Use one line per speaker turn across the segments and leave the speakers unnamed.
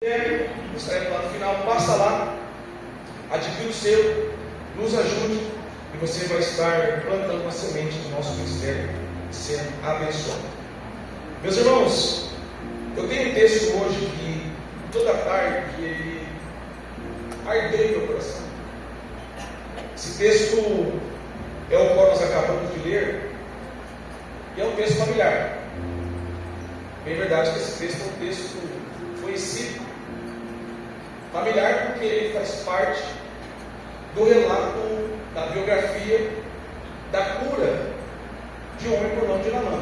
Estaremos lá no final. Passa lá, adquira o seu, nos ajude e você vai estar plantando uma semente do nosso ministério, sendo abençoado. Meus irmãos, eu tenho um texto hoje que toda tarde que ele ardeu em meu coração. Esse texto é o qual nós acabamos de ler e é um texto familiar. Bem verdade que esse texto é um texto conhecido, familiar, porque ele faz parte do relato da biografia da cura de um homem por nome de Naamã.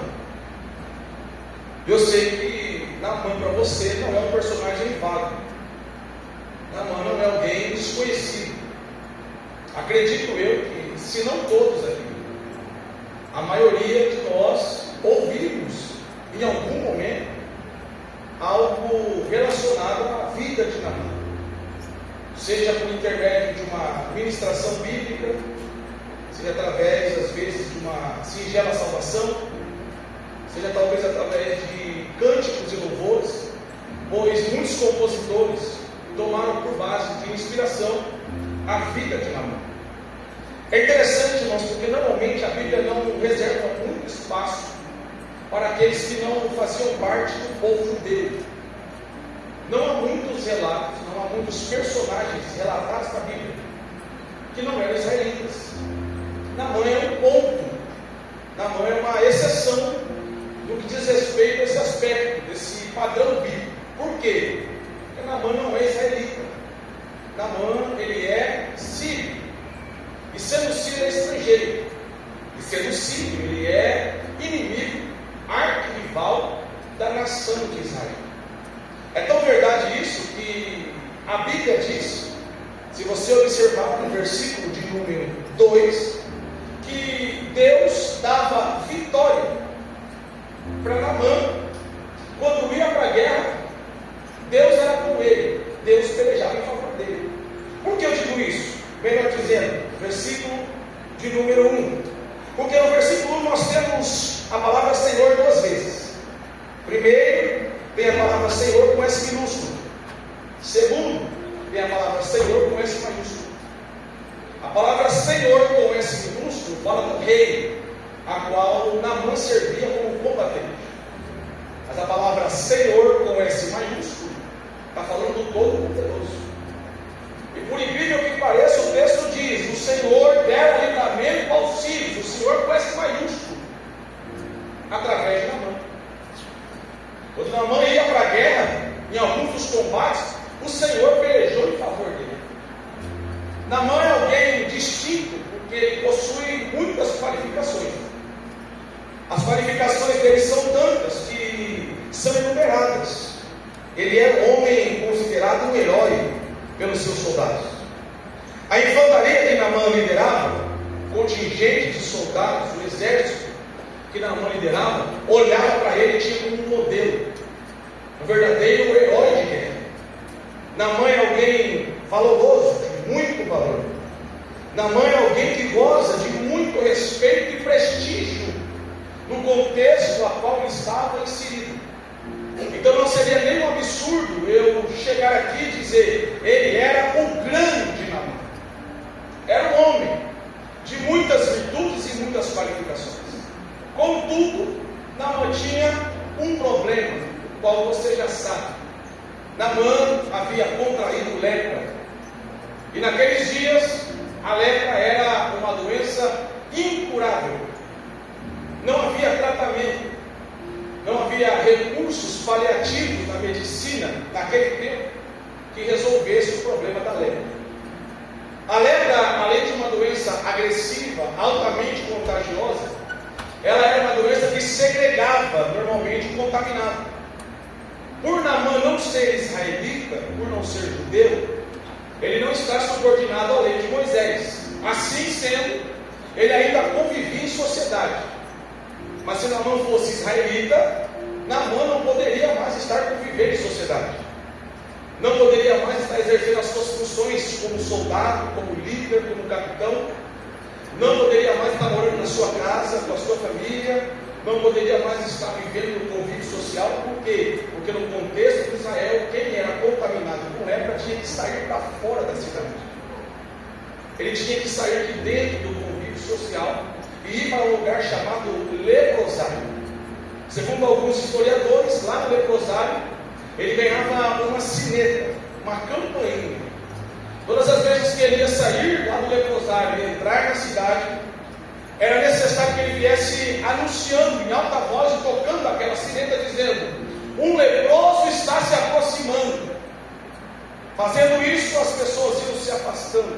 Eu sei que Naamã para você não é um personagem vago. Naamã não é alguém desconhecido. Acredito eu que, se não todos aqui, a maioria de nós ouvimos em algum momento algo relacionado à vida de Naamã, seja por intermédio de uma ministração bíblica, seja através, às vezes, de uma singela salvação, seja talvez através de cânticos e louvores, pois muitos compositores tomaram por base de inspiração a vida de Naamã. É interessante, irmãos, porque normalmente a Bíblia não reserva muito espaço para aqueles que não faziam parte do povo judeu. Não há muitos relatos, não há muitos personagens relatados na Bíblia que não eram israelitas. Naamã é um ponto, Naamã é uma exceção no que diz respeito a esse aspecto, desse padrão bíblico. Por quê? Porque Naamã não é israelita. Naamã, ele é sírio. E sendo sírio, é estrangeiro. E sendo sírio, ele é inimigo, arquirrival da nação de Israel. É tão verdade isso que a Bíblia diz, se você observar no versículo de número 2, que Deus dava vitória para Naamã. Quando ia para a guerra, Deus era com ele, Deus pelejava em favor dele. Por que eu digo isso? Melhor dizendo, versículo de número 1. Porque no versículo 1 nós temos a palavra Senhor duas vezes. Primeiro, tem a palavra Senhor com S minúsculo. Segundo, tem a palavra Senhor com S maiúsculo. A palavra Senhor com S minúsculo fala do rei, a qual Naamã servia como combatente. Mas a palavra Senhor com S maiúsculo está falando do Todo-Poderoso. E por incrível que pareça, o texto diz: o Senhor dera livramento aos sírios. O Senhor com S maiúsculo, através de Naamã. Quando Naamã ia para a guerra, em alguns dos combates, o Senhor pelejou em favor dele. Naamã é alguém distinto, porque ele possui muitas qualificações. As qualificações dele são tantas que são enumeradas. Ele é um homem considerado um herói pelos seus soldados. A infantaria que Naamã liderava, contingente de soldados, o exército que Naamã liderava, olhava para ele e tinha como um modelo, um verdadeiro herói de guerra. Naamã é alguém valoroso, de muito valor. Naamã é alguém que goza de muito respeito e prestígio no contexto a qual ele estava inserido. Então não seria nem um absurdo eu chegar aqui e dizer: ele era o grande Naamã. Era um homem de muitas virtudes e muitas qualificações. Contudo, Naamã tinha um problema, o qual você já sabe. Naamã havia contraído lepra. E naqueles dias, a lepra era uma doença incurável. Não havia tratamento, não havia recursos paliativos na medicina, naquele tempo, que resolvesse o problema da lepra. A lepra, além de uma doença agressiva, altamente contagiosa, ela era uma doença que segregava normalmente o contaminado. Por Naamã não ser israelita, por não ser judeu, ele não está subordinado à lei de Moisés. Assim sendo, ele ainda convivia em sociedade. Mas se Naamã fosse israelita, Naamã não poderia mais estar convivendo em sociedade. Não poderia mais estar exercendo as suas funções como soldado, como líder, como capitão. Não poderia mais estar morando na sua casa, com a sua família. não poderia mais estar vivendo no convívio social. Por quê? Porque no contexto de Israel, quem era contaminado com lepra tinha que sair para fora da cidade. Ele tinha que sair de dentro do convívio social e ir para um lugar chamado leprosário. Segundo alguns historiadores, lá no leprosário, ele ganhava uma sineta, uma campainha. Todas as vezes que ele ia sair lá do leprosário e entrar na cidade, era necessário que ele viesse anunciando em alta voz e tocando aquela sineta, dizendo: um leproso está se aproximando. Fazendo isso, as pessoas iam se afastando,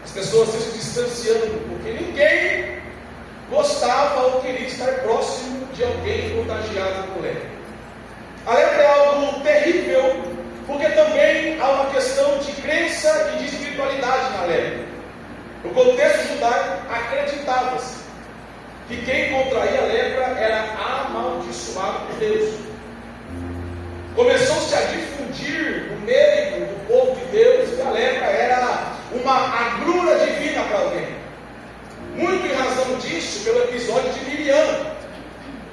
as pessoas iam se distanciando, porque ninguém gostava ou queria estar próximo de alguém contagiado com lepra. A lepra é algo terrível, porque também há uma questão de crença e de espiritualidade na lepra. No contexto judaico, acreditava-se que quem contraía a lepra era amaldiçoado por Deus. Começou-se a difundir no meio do povo de Deus que a lepra era uma agrura divina para alguém. Muito em razão disso, pelo episódio de Miriam,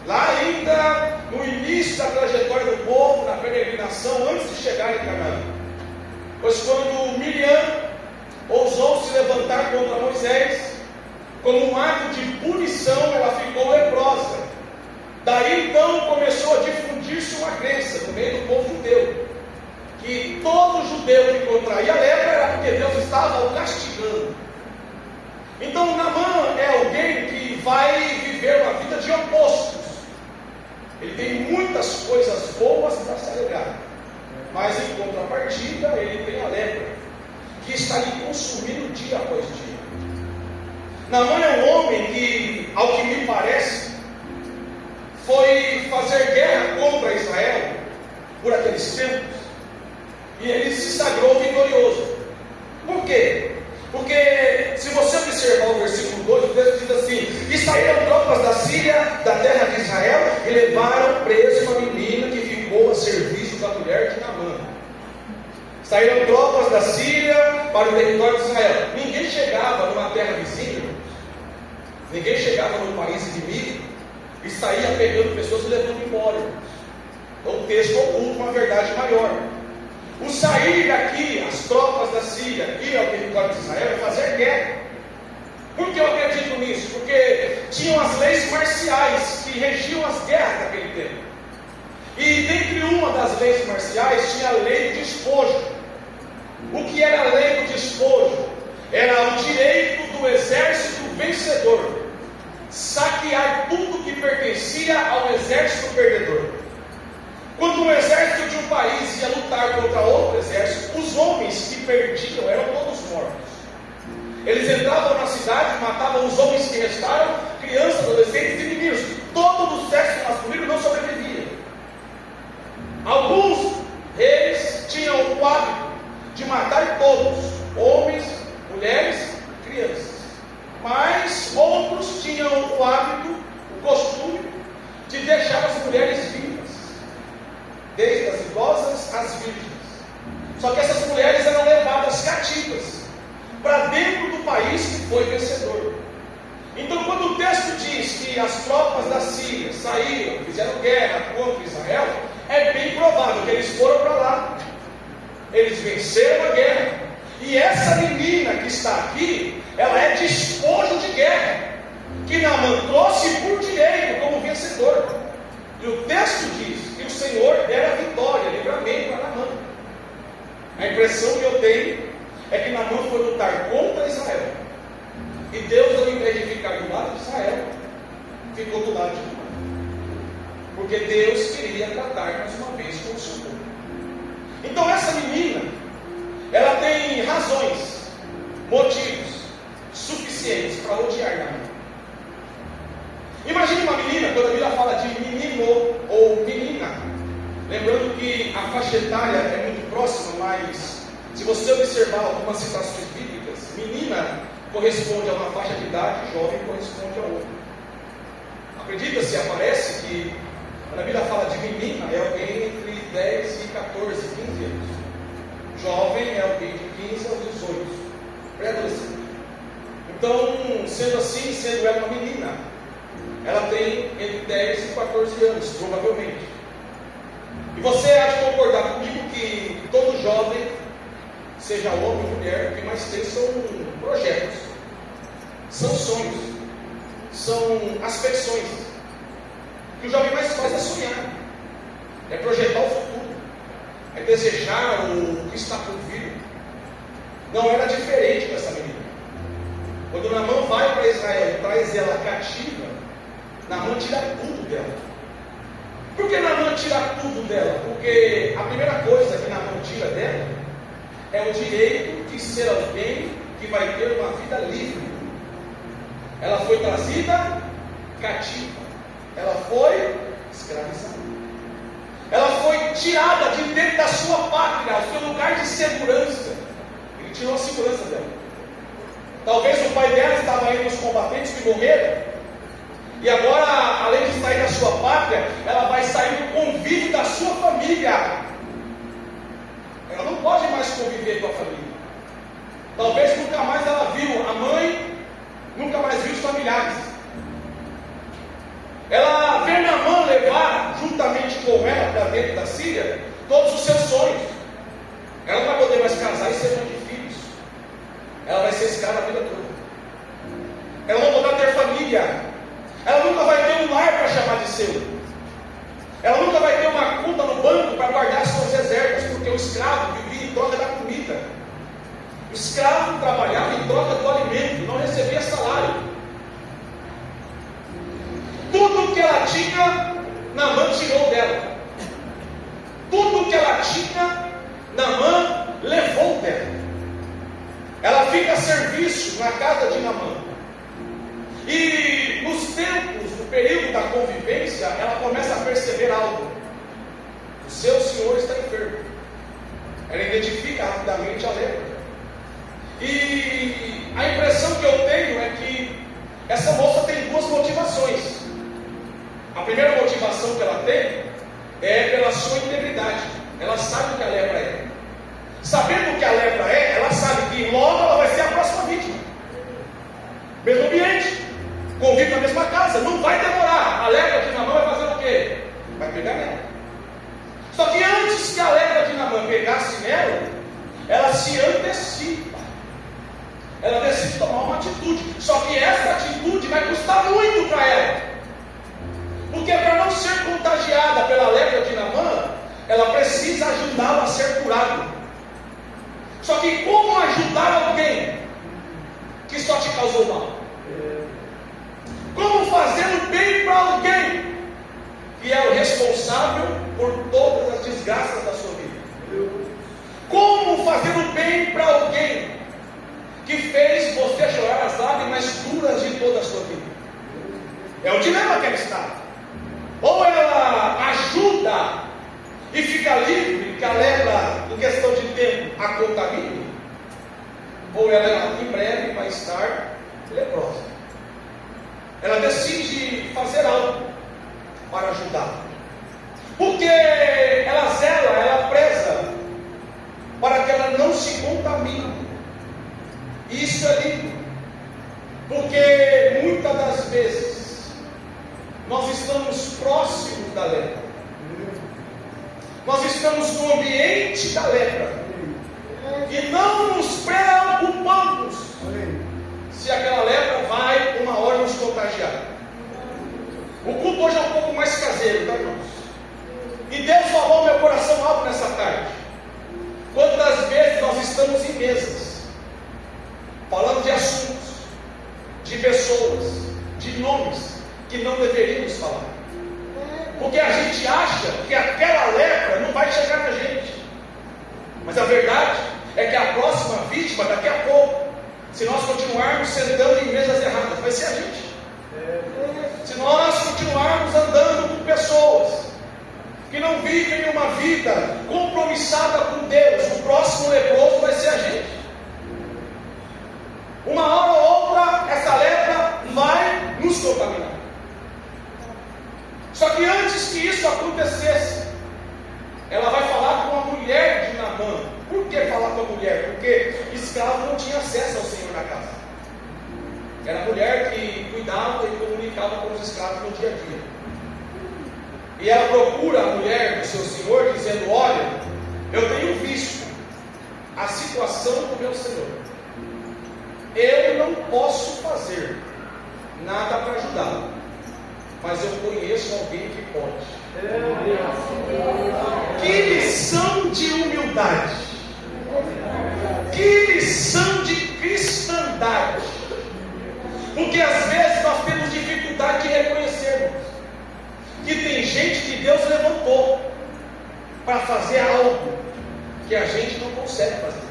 lá ainda no início da trajetória do povo, na peregrinação, antes de chegar em Canaã. Pois quando Miriam ousou se levantar contra Moisés, como um ato de punição, ela ficou leprosa. Daí então começou a difundir-se uma crença no meio do povo judeu, que todo judeu que contraía a lepra era porque Deus estava o castigando. Então Naamã é alguém que vai viver uma vida de opostos. Ele tem muitas coisas boas para se alegrar, mas em contrapartida ele tem a lepra, que está lhe consumindo dia após dia. Naamã é um homem que, ao que me parece, foi fazer guerra contra Israel por aqueles tempos, e ele se sagrou vitorioso. Por quê? Porque se você observar o versículo 2, o texto diz assim: e saíram tropas da Síria, da terra de Israel, e levaram preso uma menina que ficou a serviço da mulher de Naamã. Saíram tropas da Síria para o território de Israel. Ninguém chegava numa terra vizinha, ninguém chegava num país inimigo e saía pegando pessoas e levando embora. Então o texto oculta uma verdade maior. O sair daqui, as tropas da Síria, ir ao território de Israel, é fazer guerra. Por que eu acredito nisso? Porque tinham as leis marciais que regiam as guerras daquele tempo. E dentre uma das leis marciais tinha a lei de despojo. O que era a lei do despojo? Era o direito do exército vencedor saquear tudo que pertencia ao exército perdedor. Quando um exército de um país ia lutar contra outro exército, os homens que perdiam eram todos mortos. Eles entravam na cidade, matavam os homens que restaram, crianças, adolescentes e meninos. Todo o sexo masculino não sobrevivia. Alguns reis tinham o hábito de matar todos, homens, mulheres, crianças. Mas outros tinham o hábito, o costume, de deixar as mulheres vivas, desde as idosas às virgens. Só que essas mulheres eram levadas cativas para dentro do país que foi vencedor. Então, quando o texto diz que as tropas da Síria saíram, fizeram guerra contra Israel, é bem provável que eles foram para lá, eles venceram a guerra. E essa menina que está aqui, ela é despojo de guerra, que Naamã trouxe por direito como vencedor. E o texto diz que o Senhor dera vitória, livramento a Naamã. A impressão que eu tenho é que Naamã foi lutar contra Israel, e Deus, ao invés de ficar do lado de Israel, ficou do lado de Naamã, porque Deus queria tratar mais uma vez com o seu povo. Então essa menina, ela tem razões, motivos suficientes para odiar Naamã. Imagine uma menina, quando a Bíblia fala de menino ou menina, lembrando que a faixa etária é muito próxima, mas se você observar algumas citações bíblicas, menina corresponde a uma faixa de idade, jovem corresponde a outra. Acredita-se, aparece que quando a Bíblia fala de menina, é alguém entre 10 e 14, 15 anos. Jovem é alguém de 15 a 18, pré-adolescente. Então, sendo assim, sendo ela uma menina, ela tem entre 10 e 14 anos, provavelmente. E você há de concordar comigo que todo jovem, seja homem ou mulher, o que mais tem são projetos, são sonhos, são aspirações. O que o jovem mais faz é sonhar, é projetar o futuro, é desejar o que está por vir. Não era diferente dessa menina. Quando Naamã vai para Israel e traz ela cativa, Naamã tira tudo dela. Por que Naamã tira tudo dela? Porque a primeira coisa que Naamã tira dela é o direito de ser alguém que vai ter uma vida livre. Ela foi trazida cativa, ela foi escravizada, ela foi tirada de dentro da sua pátria, o seu lugar de segurança. Ele tirou a segurança dela. Talvez o pai dela estava aí nos combatentes que morreram, e agora, além de sair da sua pátria, ela vai sair do convívio da sua família. Ela não pode mais conviver com a família. Talvez nunca mais ela viu a mãe, nunca mais viu os familiares. Ela vê Naamã levar, juntamente com ela, para dentro da Síria, todos os seus sonhos. Ela não vai poder mais casar e ser mãe de filhos. Ela vai ser escrava a vida toda. Ela não poderá ter família. Ela nunca vai ter um lar para chamar de seu. Ela nunca vai ter uma conta no banco para guardar suas reservas, porque o escravo vivia em troca da comida. O escravo trabalhava em troca do alimento, não recebia salário. Tudo que ela tinha, Naamã tirou dela. Tudo que ela tinha, Naamã levou dela. Ela fica a serviço na casa de Naamã. E nos tempos, no período da convivência, ela começa a perceber algo. O seu senhor está enfermo. Ela identifica rapidamente a lepra. E a impressão que eu tenho é que essa moça tem duas motivações. A primeira motivação que ela tem é pela sua integridade. Ela sabe o que a lepra é. Sabendo o que a lepra é, ela sabe que logo ela vai ser a próxima vítima. Mesmo ambiente, convive na mesma casa, não vai demorar. A lepra de Naamã vai fazer o quê? Vai pegar nela. Só que antes que a lepra de Naamã pegasse nela, ela se antecipa. Ela decide tomar uma atitude. Só que essa atitude vai custar muito para ela. Porque para não ser contagiada pela lepra de Naamã, ela precisa ajudá-lo a ser curado. Só que como ajudar alguém que só te causou mal? Como fazer o bem para alguém que é o responsável por todas as desgraças da sua vida? Como fazer o bem para alguém que fez você chorar as lágrimas duras de toda a sua vida? É o dilema que ela está. Ou ela ajuda e fica livre, que a lepra, em questão de tempo, a contamine, ou ela em breve vai estar leprosa. Ela decide fazer algo para ajudar, porque ela zela, ela preza para que ela não se contamine. E isso é lindo, porque muitas das vezes nós estamos próximos da lepra, nós estamos no ambiente da lepra e não nos preocupamos se aquela lepra vai uma hora nos contagiar. O culto hoje é um pouco mais caseiro, tá, irmãos? E Deus falou no meu coração algo nessa tarde. Quantas vezes nós estamos em mesas falando de assuntos, de pessoas, de nomes que não deveríamos falar, porque a gente acha que aquela lepra não vai chegar na gente. Mas a verdade é que a próxima vítima, daqui a pouco, se nós continuarmos sentando em mesas erradas, vai ser a gente. Se nós continuarmos andando com pessoas que não vivem uma vida compromissada com Deus, o próximo leproso vai ser a gente. Uma hora ou outra, essa lepra vai nos contaminar. Só que antes que isso acontecesse, ela vai falar com a mulher de Naamã. Por que falar com a mulher? Porque escravo não tinha acesso ao senhor na casa. Era a mulher que cuidava e comunicava com os escravos no dia a dia. E ela procura a mulher do seu senhor, dizendo: olha, eu tenho visto a situação do meu senhor. Eu não posso fazer nada para ajudá-lo, mas eu conheço alguém que pode. Que lição de humildade! Que lição de cristandade! Porque às vezes nós temos dificuldade de reconhecermos que tem gente que Deus levantou para fazer algo que a gente não consegue fazer.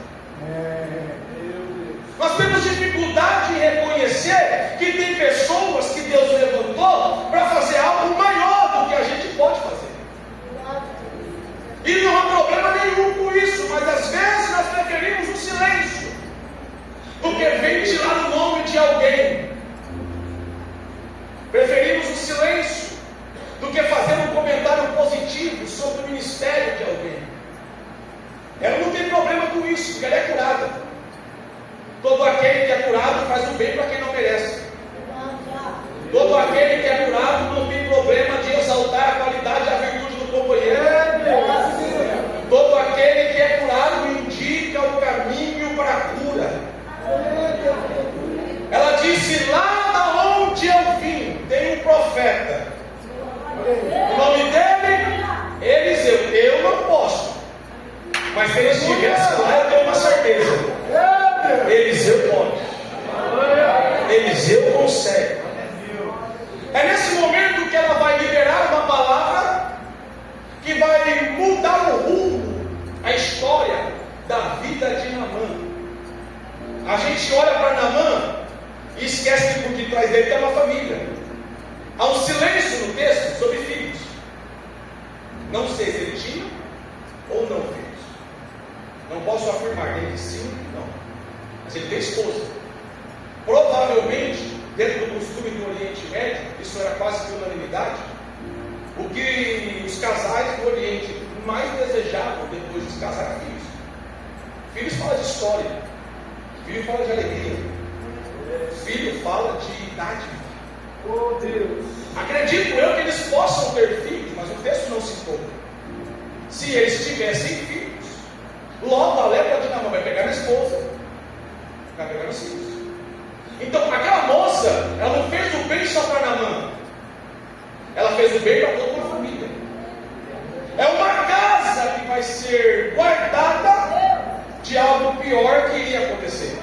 Nós temos dificuldade em reconhecer que tem pessoas que Deus levantou para fazer algo maior do que a gente pode fazer. E não há problema nenhum com isso, mas às vezes nós preferimos o silêncio do que ventilar o nome de alguém. Preferimos o silêncio do que fazer um comentário positivo sobre o ministério de alguém. Ela não tem problema com isso, porque ela é curada. Todo aquele que é curado faz o bem para quem não merece. Todo aquele que é curado não tem problema de exaltar a qualidade e a virtude do companheiro. Todo aquele que é curado indica o caminho para a cura. Ela disse: lá da onde eu vim tem um profeta. O nome dele, Eliseu. Eu não posso, mas se ele estivesse lá, eu tenho uma certeza. Eliseu pode. Eliseu consegue. É nesse momento que ela vai liberar uma palavra que vai mudar o rumo, a história da vida de Naamã. A gente olha para Naamã e esquece que por detrás dele tem uma família. Há um silêncio no texto sobre filhos. Não sei se ele tinha ou não filhos. Não posso afirmar nem que sim nem que não. Mas ele tem esposa. Provavelmente, dentro do costume do Oriente Médio, isso era quase que unanimidade, o que os casais do Oriente mais desejavam depois de se casar era filhos. Filhos fala de história. Filho fala de alegria. Filho fala de idade. Oh Deus! Acredito eu que eles possam ter filhos, mas o texto não citou. Se eles tivessem filhos, logo a lepra de Naamã vai pegar a esposa, vai pegar os filhos. Então aquela moça, ela não fez o bem só para Naamã, ela fez o bem para toda uma família. É uma casa que vai ser guardada de algo pior que iria acontecer.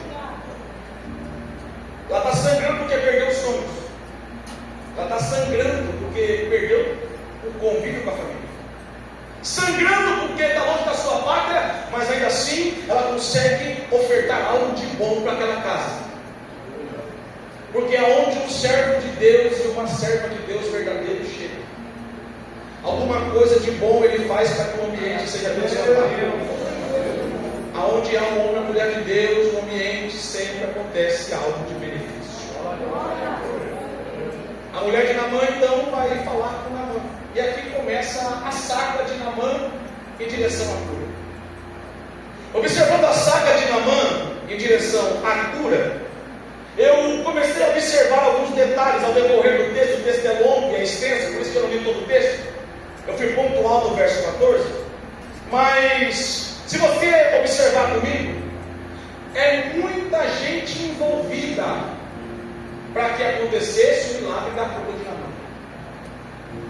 Ela está sangrando porque perdeu os sonhos. Ela está sangrando porque perdeu o convívio com a família. Sangrando porque está longe da sua pátria, mas ainda assim ela consegue ofertar algo de bom para aquela casa. Porque aonde um servo de Deus e uma serva de Deus verdadeiro chega, alguma coisa de bom ele faz para que o ambiente seja abençoado. Aonde há um homem e uma mulher de Deus, no ambiente sempre acontece algo de benefício. A mulher de Naamã então vai falar com Naamã. E aqui começa a saga de Naamã em direção à cura. Observando a saga de Naamã em direção à cura, eu comecei a observar alguns detalhes ao decorrer do texto. O texto é longo e é extenso, por isso que eu não li todo o texto. Eu fui pontual no verso 14. Mas se você observar comigo, é muita gente envolvida para que acontecesse o milagre da cura de Naamã.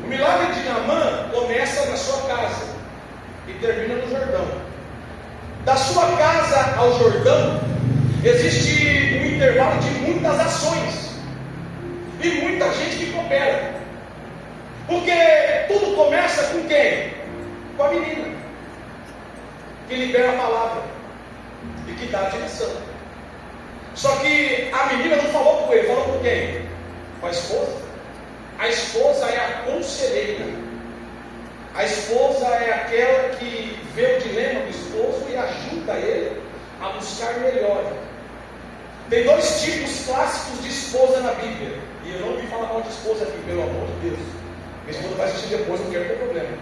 O milagre de Naamã começa na sua casa e termina no Jordão. Da sua casa ao Jordão existe um intervalo de muitas ações e muita gente que coopera. Porque tudo começa com quem? Com a menina que libera a palavra e que dá a direção. Só que a menina não falou com ele, falou com quem? Com a esposa. A esposa é a conselheira. A esposa é aquela que vê o dilema do esposo e ajuda ele a buscar melhor. Tem dois tipos clássicos de esposa na Bíblia. E eu não vim falar mal de esposa aqui, pelo amor de Deus. Minha esposa vai assistir depois, não quero ter problema.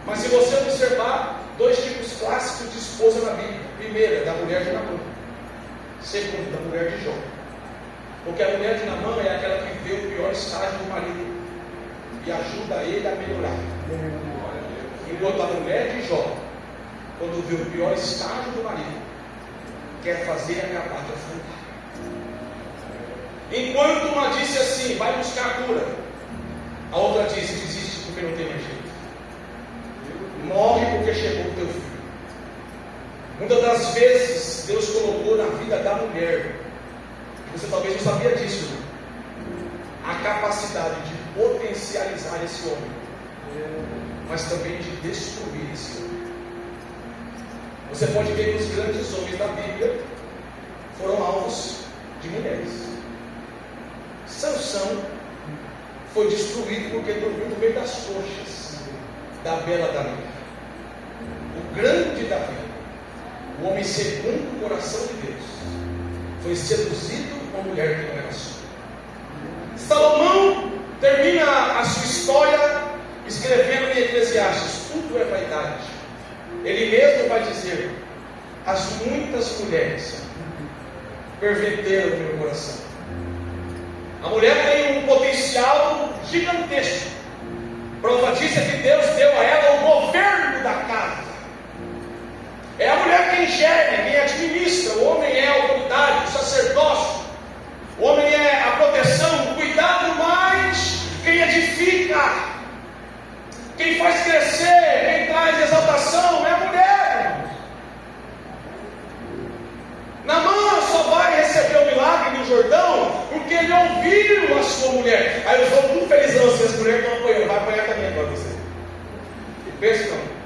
Mas se você observar, dois tipos clássicos de esposa na Bíblia. Primeira, da mulher de Naamã. Segunda, da mulher de Jó. Porque a mulher de Naamã é aquela que vê o pior estágio do marido e ajuda ele a melhorar. Enquanto a mulher de Jó, quando vê o pior estágio do marido, quer fazer acabar de afrontar. Enquanto uma disse assim, vai buscar a cura, a outra disse, desiste porque não tem mais jeito. Morre porque chegou o teu filho. Muitas das vezes Deus colocou na vida da mulher, você talvez não sabia disso, a capacidade de potencializar esse homem, mas também de destruir esse homem. Você pode ver que os grandes homens da Bíblia foram alvos de mulheres. Sansão foi destruído porque dormiu no meio das coxas da bela Dalila. O grande Davi, o homem segundo o coração de Deus, foi seduzido por uma mulher que não era sua. Salomão termina a sua história escrevendo em Eclesiastes: tudo é vaidade. Ele mesmo vai dizer: as muitas mulheres perverteram o meu coração. A mulher tem um potencial gigantesco. Prova disso é que Deus deu a ela o governo da casa. É a mulher quem gere, quem administra. O homem é a autoridade, o sacerdócio. O homem é a proteção, o cuidado, mas quem edifica, quem faz crescer, quem traz exaltação é a mulher. Naamã só vai receber o milagre no Jordão porque ele ouviu a sua mulher. Aí os homens tudo felizão assim, as mulheres estão apoiando, vai apoiar também agora você. E pensa não.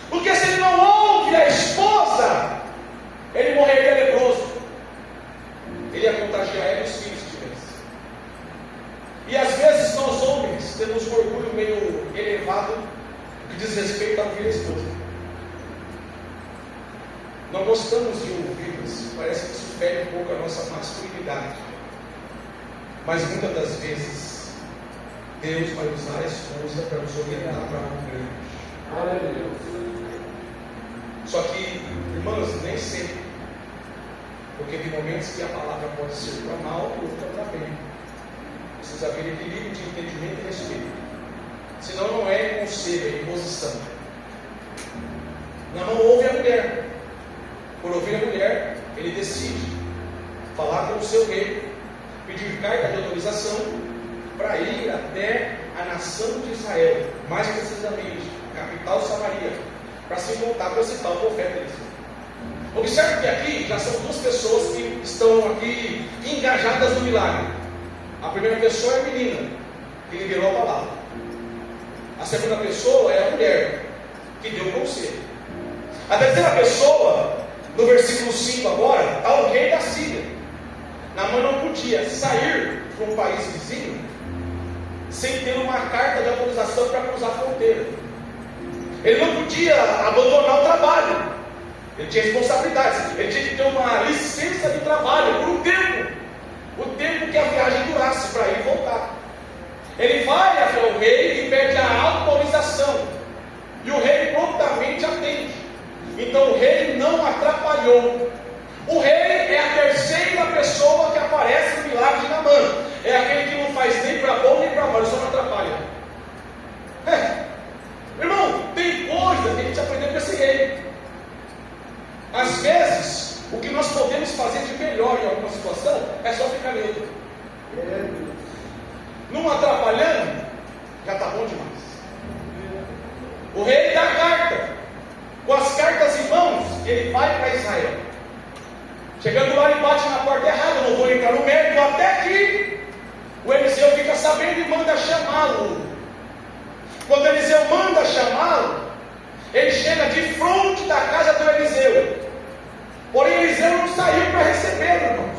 Porque se ele não ouve a esposa, ele morreria leproso. Ele ia contagiar ela e os filhos se tivesse. E às vezes nós homens temos um orgulho meio elevado que diz respeito a ouvir a esposa. Não gostamos de ouvi-las, parece que isso fere um pouco a nossa masculinidade. Mas muitas das vezes Deus vai usar a esposa para nos orientar para algo grande. Aleluia. Só que, irmãos, nem sempre. Porque tem momentos que a palavra pode ser para mal e outra para bem. Precisa haver equilíbrio de entendimento e respeito. Senão não é conselho, é imposição. Não ouve a mulher. Por ouvir a mulher, ele decide falar com o seu rei, pedir carta de autorização para ir até a nação de Israel, mais precisamente, a capital Samaria, para se encontrar com esse tal profeta Eliseu. Observe que aqui já são duas pessoas que estão aqui engajadas no milagre. A primeira pessoa é a menina, que liberou a palavra. A segunda pessoa é a mulher, que deu o conselho. A terceira pessoa, no versículo 5 agora, está o rei da Síria. Naamã não podia sair para um país vizinho sem ter uma carta de autorização para cruzar a fronteira. Ele não podia abandonar o trabalho. Ele tinha responsabilidades. Ele tinha que ter uma licença de trabalho por um tempo. O tempo que a viagem durasse para ir e voltar. Ele vai até o rei e pede a autorização. E o rei prontamente atende. Então o rei não atrapalhou. O rei é a terceira pessoa que aparece no milagre de Naamã. É aquele que não faz nem para bom nem para mal, ele só não atrapalha. Irmão, tem coisa que a gente aprendeu com esse rei. Às vezes, o que nós podemos fazer de melhor em alguma situação é só ficar neutro. Não atrapalhando, já está bom demais. O rei dá a carta. Com as cartas em mãos, ele vai para Israel. Chegando lá, ele bate na porta errada. Não vou entrar no mérito, até que o Eliseu fica sabendo e manda chamá-lo. Quando Eliseu manda chamá-lo, ele chega de frente da casa do Eliseu. Porém, Eliseu não saiu para recebê-lo, irmãos.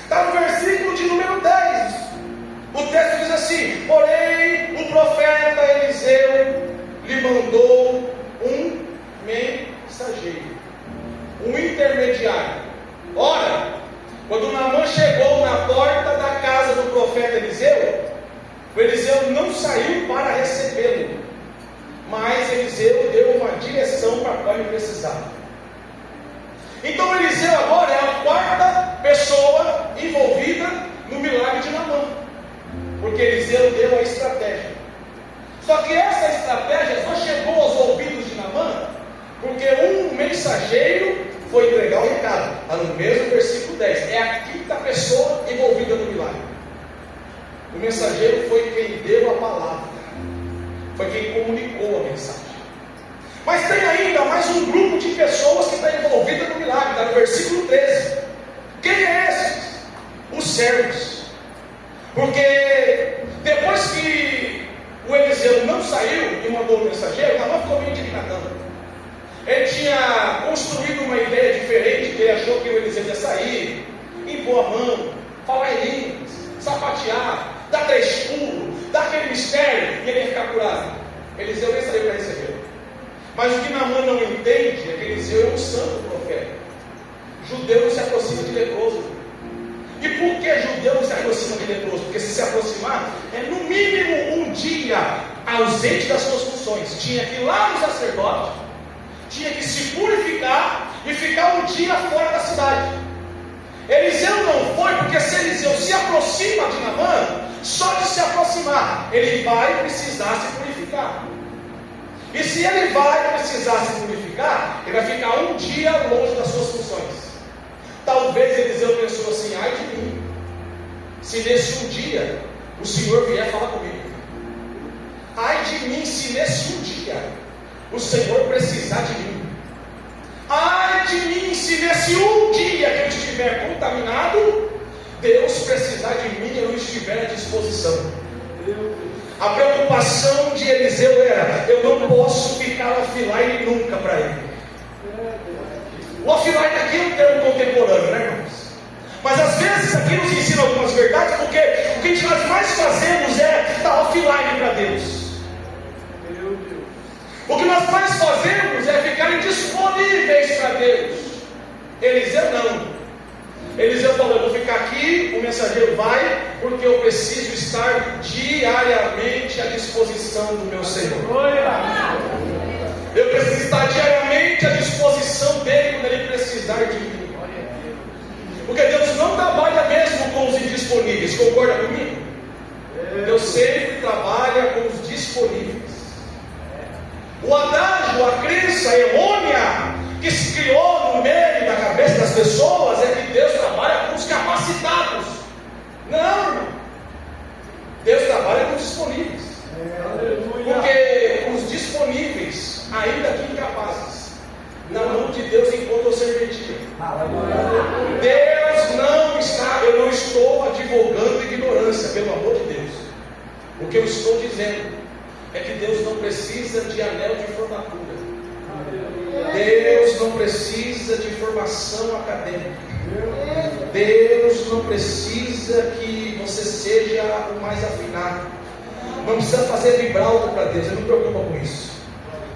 Está no versículo de número 10. O texto diz assim: porém, o profeta Eliseu lhe mandou um mensageiro, um intermediário. Ora, quando Naamã chegou na porta da casa do profeta Eliseu, o Eliseu não saiu para recebê-lo, mas Eliseu deu uma direção para qual ele precisava. Então Eliseu agora é a quarta pessoa envolvida no milagre de Naamã, porque Eliseu deu a estratégia. Só que essa estratégia só chegou aos ouvidos de Naamã porque um mensageiro foi entregar o recado. Está no mesmo versículo 10. É a quinta pessoa envolvida no milagre. O mensageiro foi quem deu a palavra, foi quem comunicou a mensagem. Mas tem ainda mais um grupo de pessoas que está envolvida no milagre. Está no versículo 13. Quem é esses? Os servos. Porque depois que o Eliseu não saiu e mandou o mensageiro, Naamã ficou meio indignado. Ele tinha construído uma ideia diferente, que ele achou que o Eliseu ia sair, impor a mão, falar em línguas, sapatear, dar 3 pulos, dar aquele mistério, e ele ia ficar curado. Eliseu nem saiu para receber. Mas o que Naamã não entende é que Eliseu é um santo profeta. Judeu não se aproxima de leproso. E por que judeu não se aproxima de leproso? Porque se aproximar, é no mínimo um dia ausente das suas funções. Tinha que ir lá no sacerdote, tinha que se purificar e ficar um dia fora da cidade. Eliseu não foi, porque se Eliseu se aproxima de Naamã, só de se aproximar, ele vai precisar se purificar. E se ele vai precisar se purificar, ele vai ficar um dia longe das suas funções. Talvez Eliseu pensou assim: ai de mim, se nesse um dia o Senhor vier falar comigo. Ai de mim, se nesse um dia o Senhor precisar de mim. Ai de mim, se nesse um dia que eu estiver contaminado, Deus precisar de mim e eu não estiver à disposição. A preocupação de Eliseu era: eu não posso ficar offline nunca para ele. O offline aqui é um termo contemporâneo, né, irmãos? Mas às vezes aqui nos ensina algumas verdades, porque o que nós mais fazemos é estar offline para Deus. O que nós mais fazemos é ficar indisponíveis para Deus. Eliseu não. Eliseu falou: eu vou ficar aqui, o mensageiro vai, porque eu preciso estar diariamente à disposição do meu Senhor. Eu preciso estar diariamente à disposição dele quando ele precisar de mim. Porque Deus não trabalha mesmo com os indisponíveis, concorda comigo? Deus sempre trabalha com os disponíveis. O adágio, a crença errônea que se criou no meio da cabeça das pessoas é que Deus trabalha com os capacitados. Não, irmão. Deus trabalha com os disponíveis. Porque os disponíveis, ainda que incapazes, na mão de Deus encontram serventia. Deus não está, eu não estou advogando ignorância, pelo amor de Deus. O que eu estou dizendo é que Deus não precisa de anel de formatura. Deus não precisa de formação acadêmica. Deus não precisa que você seja o mais afinado. Não precisa fazer vibral para Deus, ele não preocupa com isso.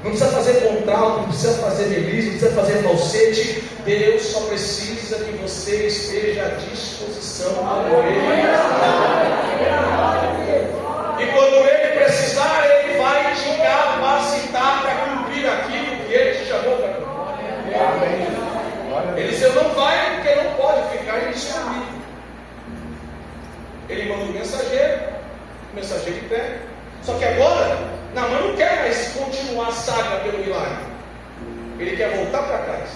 Não precisa fazer contralto, não precisa fazer melismo, não precisa fazer falsete. Deus só precisa que você esteja à disposição para Ele. E quando Ele precisar, Ele vai te capacitar para cumprir aquilo que Ele te chamou para cumprir. Eliseu não vai porque não pode ficar indisponível. Ele manda o mensageiro pega. Só que agora, Naamã não quer mais continuar a saga pelo milagre. Ele quer voltar para trás.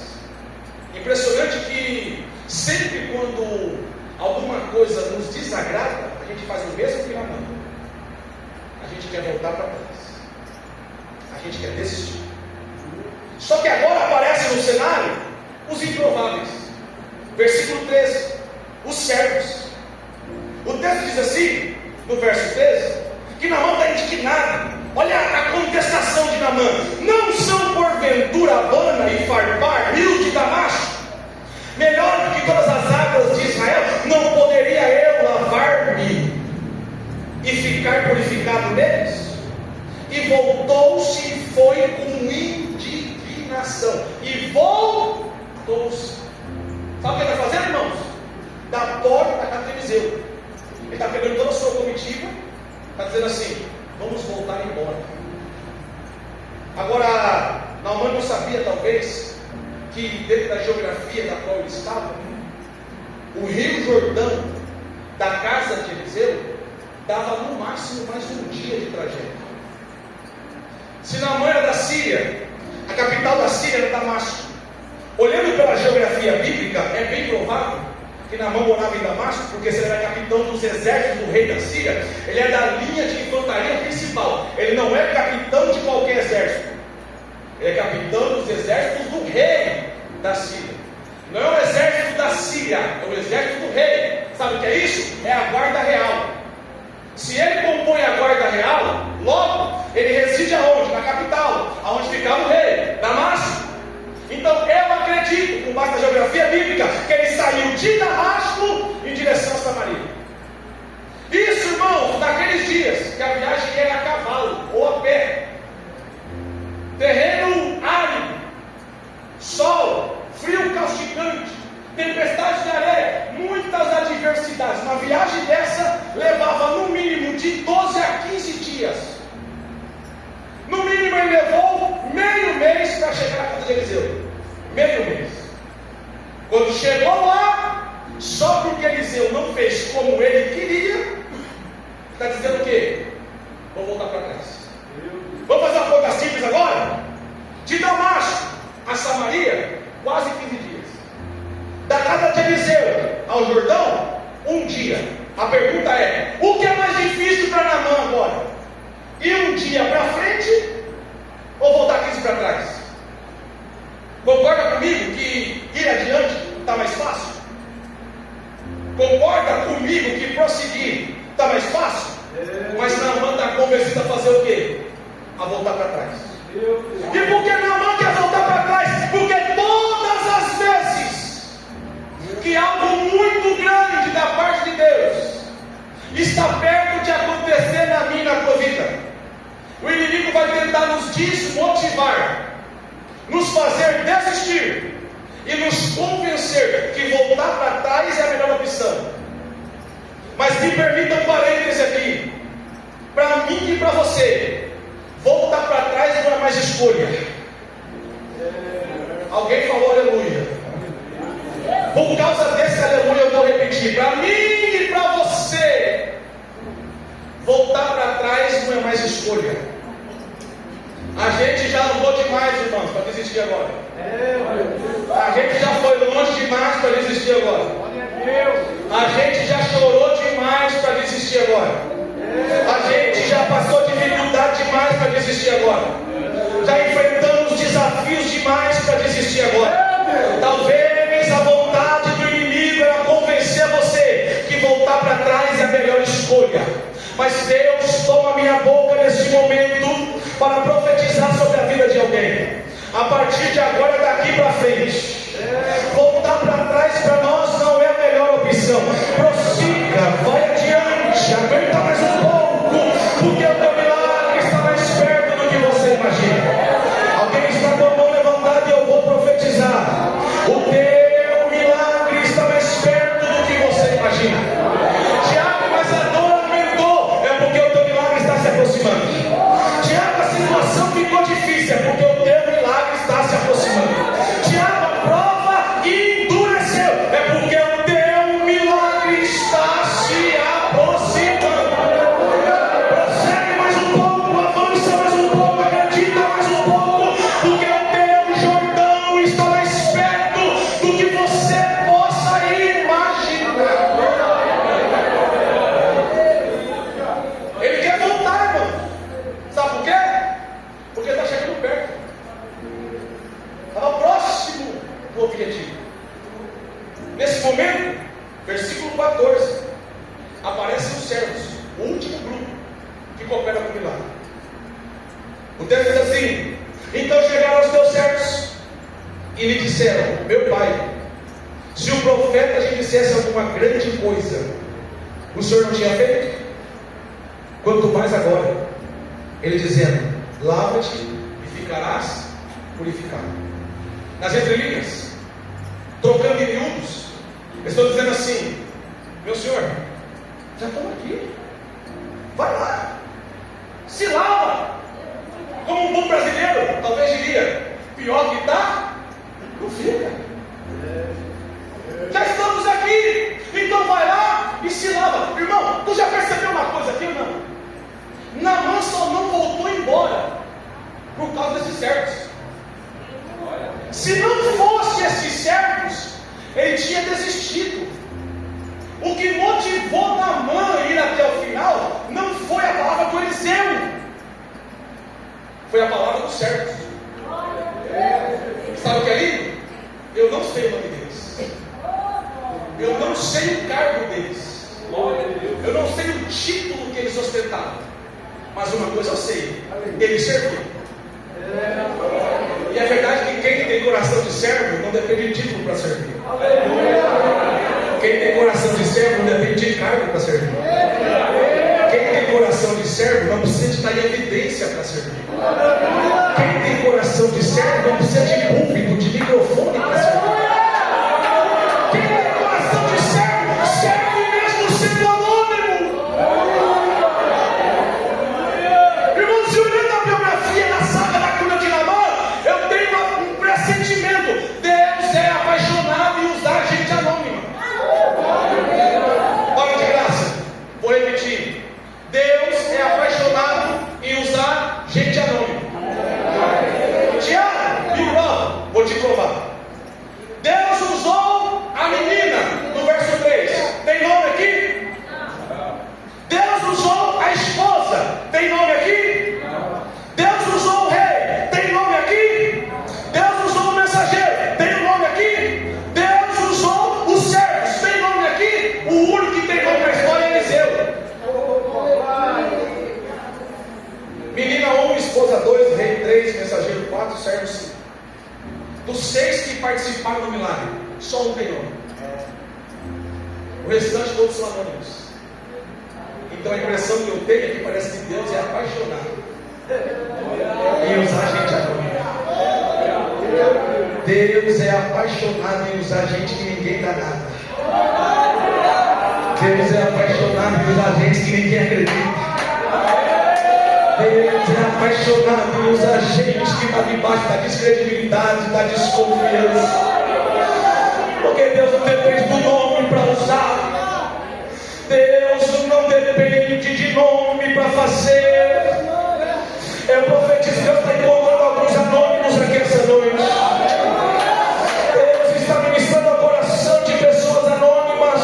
Impressionante que sempre quando alguma coisa nos desagrada, a gente faz o mesmo que Naamã. A gente quer voltar para trás. A gente quer desistir. Só que agora aparece no cenário os improváveis. Versículo 13. Os servos. O texto diz assim, no verso 13, que Naamã está indignado. Olha a contestação de Naamã: não são porventura Abana e Farpar, rios de Damasco, melhor do que todas as águas de Israel? Não poderia eu lavar-me e ficar purificado neles? E voltou-se e foi com indignação. E voltou-se. Sabe o que ele está fazendo, irmãos? Da porta da casa de Eliseu. Ele está pegando toda a sua comitiva, está dizendo assim: vamos voltar embora. Agora, Naamã não sabia, talvez, que dentro da geografia da qual ele estava, o Rio Jordão da casa de Eliseu dava no máximo mais um dia de trajeto. Se Naamã era da Síria, a capital da Síria era Damasco. Olhando pela geografia bíblica, é bem provável que Naamã morava em Damasco, porque se ele era capitão dos exércitos do rei da Síria, ele é da linha de infantaria principal. Ele não é capitão de qualquer exército, ele é capitão dos exércitos do rei da Síria. Não é o exército da Síria, é o exército do rei. Sabe o que é isso? É a guarda real. Se ele compõe a guarda real, logo ele reside aonde? Na capital, aonde ficava o rei, Damasco. Então eu acredito, com base na geografia bíblica, que ele saiu de Damasco em direção a Samaria. Isso, irmãos, naqueles dias que a viagem era a cavalo ou a pé, terreno árido, sol, frio causticante, tempestade de areia, muitas adversidades. Uma viagem dessa levava no mínimo de 12 a 15 dias. No mínimo ele levou meio mês para chegar na casa de Eliseu. Meio mês. Quando chegou lá, só porque Eliseu não fez como ele queria, está dizendo o quê? Vou voltar para trás. Vamos fazer uma conta simples agora? De Damasco a Samaria, quase 15 dias. Da casa de Eliseu ao Jordão, um dia. A pergunta é: o que é mais difícil para Naamã agora? Ir um dia para frente ou voltar 15 para trás? Concorda comigo que ir adiante está mais fácil? Concorda comigo que prosseguir está mais fácil? Mas Naamã está convencido a fazer o quê? A voltar para trás. E por que Naamã quer voltar para trás? Porque todas as vezes que algo muito grande da parte de Deus está perto de acontecer na minha e na tua vida, o inimigo vai tentar nos desmotivar, nos fazer desistir e nos convencer que voltar para trás é a melhor opção. Mas me permita um parêntese aqui. Para mim e para você, voltar para trás não é mais escolha. Alguém falou aleluia. Por causa desse aleluia eu vou repetir. Para mim e para você, voltar para trás não é mais escolha. A gente já andou demais, irmãos, para desistir agora. A gente já foi longe demais para desistir agora. A gente já chorou demais para desistir agora. A gente já passou dificuldade demais para desistir agora. Já enfrentamos desafios demais para desistir agora. Talvez a vontade do inimigo era convencer você que voltar para trás é a melhor escolha. Mas Deus toma minha boca nesse momento para profetizar sobre a vida de alguém. A partir de agora, daqui para frente, voltar para trás para nós não é a melhor opção. Prossiga, vai adiante, aguenta mais um pouco, porque o teu milagre está mais perto do que você imagina. Alguém está com a mão levantada e eu vou profetizar. O teu milagre está mais perto do que você imagina. Tiago, mas a dor aumentou, é porque o teu milagre está se aproximando. Tiago, a situação ficou difícil, é porque o teu milagre está se aproximando. Tiago, a prova endureceu, é porque o teu milagre está se aproximando. Prossegue mais um pouco, avança mais um pouco, acredita mais um pouco, porque o teu Jordão está mais perto do que você possa imaginar. Ele quer voltar, irmão. Sabe por quê? Porque está chegando perto. Estava próximo do objetivo. Nesse momento, versículo 14, aparecem os servos, o último grupo que coopera com o milagre. O texto diz assim: então chegaram os teus servos e lhe disseram: meu pai, se o profeta te dissesse alguma grande coisa, o senhor não tinha feito? Quanto mais agora, ele dizendo: lava-te e ficarás purificado. Nas entrelinhas, trocando em miúdos, estou dizendo assim: meu senhor, já estamos aqui, vai lá, se lava. Como um bom brasileiro, talvez diria: pior que está, não fica. Já estamos aqui, então vai lá e se se lava. Irmão, tu já percebeu uma coisa aqui ou não? Naamã só não voltou embora por causa desses servos. Se não fosse esses servos, ele tinha desistido. O que motivou Naamã a ir até o final não foi a palavra do Eliseu, foi a palavra dos servos. Sabe o que é lindo? Eu não sei o nome deles, eu não sei o cargo deles, eu não sei o título que eles ostentavam, mas uma coisa eu sei: eles serviam. E é verdade que quem tem coração de servo não depende de título para servir. Quem tem coração de servo não depende de cargo para servir. Quem tem coração de servo não precisa de estar em evidência para servir. Quem tem coração de servo não precisa de púlpito, de microfone para servir. Quem tem coração de servo, serve mesmo sendo anônimo. Irmãos, se olhando a biografia da saga da cura de Naamã, eu tenho um pressentimento: Deus é apaixonado em usar gente anônima. Olha de graça, vou repetir: Deus é apaixonado em usar gente anônima. Tiago, me prova, vou te provar. Deus usou a menina no verso 3. Tem nome aqui? Deus usou a esposa. Tem nome aqui? Deus usou o rei. Tem nome aqui? Deus usou o mensageiro. Tem nome aqui? Deus usou os servos. Tem nome aqui? O único que tem nome na história é Eliseu. Menina 1, esposa 2, rei 3, mensageiro 4, servo 5. Dos 6 que participaram do milagre, só um tem nome. O restante todos são anônimos. Então a impressão que eu tenho é que parece que Deus é apaixonado em usar gente anônima. Deus é apaixonado em usar gente que ninguém dá nada. Deus é apaixonado em usar gente que ninguém acredita. Deus é apaixonado em usar gente que está debaixo da descredibilidade, da desconfiança. Porque Deus não depende do nome para usar. Deus não depende de nome para fazer. Eu profetizo: Deus está encontrando alguns anônimos aqui essa noite. Deus está ministrando o coração de pessoas anônimas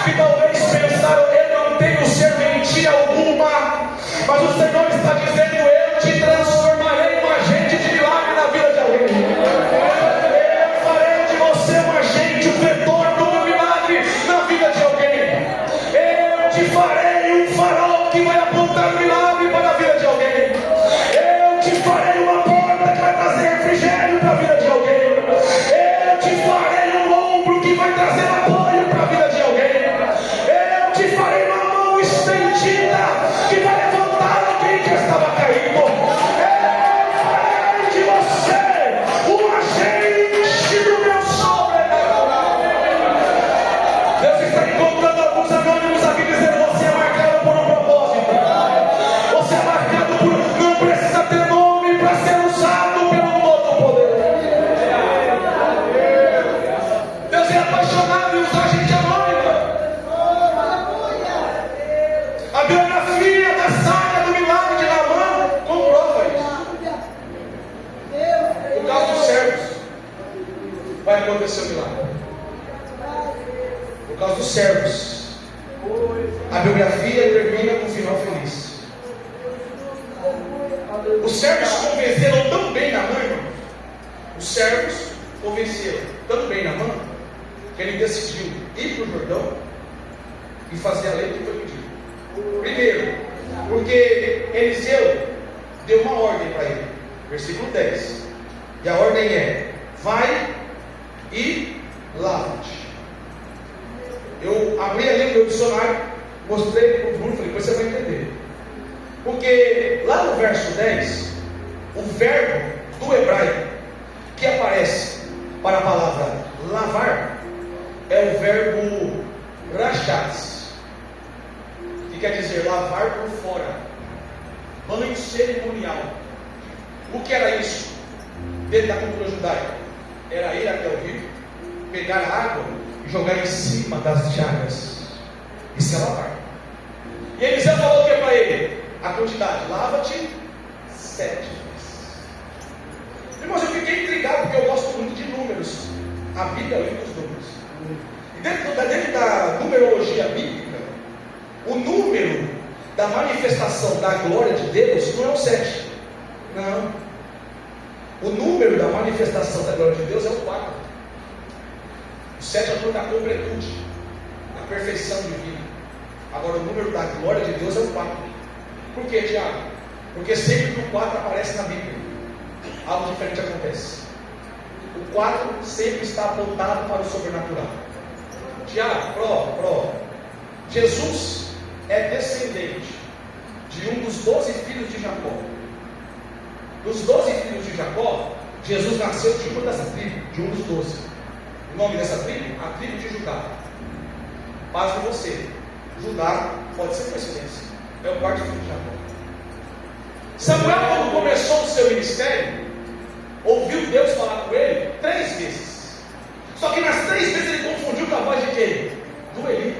que talvez pensaram: eu não tenho serventia alguma. Mas o Senhor está dizendo: eu te transformarei em um agente de milagre na vida de alguém. Eu farei de você um agente, um vetor do meu milagre na vida de alguém. Eu te farei um farol que vai apontar o milagre para a vida de alguém. Eu te farei uma porta que vai trazer refrigério para a vida de alguém. Eu te farei um ombro que vai trazer apoio para a vida de alguém. Eu te farei uma mão estendida que vai levantar alguém que estava caído. Eu farei de você um agente do meu sobrenatural. Deus está encontrando alguns anônimos aqui dizendo: você é marcado por um propósito. Você é marcado por... não precisa ter nome para ser usado pelo Todo-Poderoso. Deus é apaixonado em usar gente anônima. A biografia da saga do milagre de Naamã comprova isso. Por causa dos servos vai acontecer o milagre. Por causa dos servos, a biografia termina com um final feliz. Os servos convenceram tão bem Naamã, irmão. Os servos convenceram tão bem Naamã que ele decidiu ir para o Jordão e fazer a lei que foi pedida. Primeiro, porque Eliseu deu uma ordem para ele, versículo 10. E a ordem é: vai e lava-te. Eu abri ali o meu dicionário, mostrei para o Bruno, falei: depois você vai entender. Porque lá no verso 10, o verbo do hebraico que aparece para a palavra lavar é o verbo rachas, que quer dizer lavar por fora, banho cerimonial. O que era isso? Dentro da cultura judaica, era ir até o rio, pegar a água e jogar em cima das chagas. Isso é lavar. E Eliseu falou o que para ele? A quantidade: lava-te 7 vezes. Irmãos, eu fiquei intrigado porque eu gosto muito de números. A Bíblia é o livro dos números. E dentro da numerologia bíblica, o número da manifestação da glória de Deus não é o 7. Não. O número da manifestação da glória de Deus é o 4. O 7 é o número da completude, da perfeição divina. Agora o número da glória de Deus é o 4. Por quê, Tiago? Porque sempre que o 4 aparece na Bíblia, algo diferente acontece. O 4 sempre está apontado para o sobrenatural. Tiago, Jesus é descendente de um dos 12 filhos de Jacó. Dos 12 filhos de Jacó, Jesus nasceu de uma dessa tribo, de um dos 12. O nome dessa tribo? A tribo de Judá. Pasme você, Judá pode ser coincidência, é o quarto filho de Jacó. Samuel, quando começou o seu ministério, ouviu Deus falar com ele 3 vezes. Só que nas 3 vezes ele confundiu com a voz de quem? Do Eli.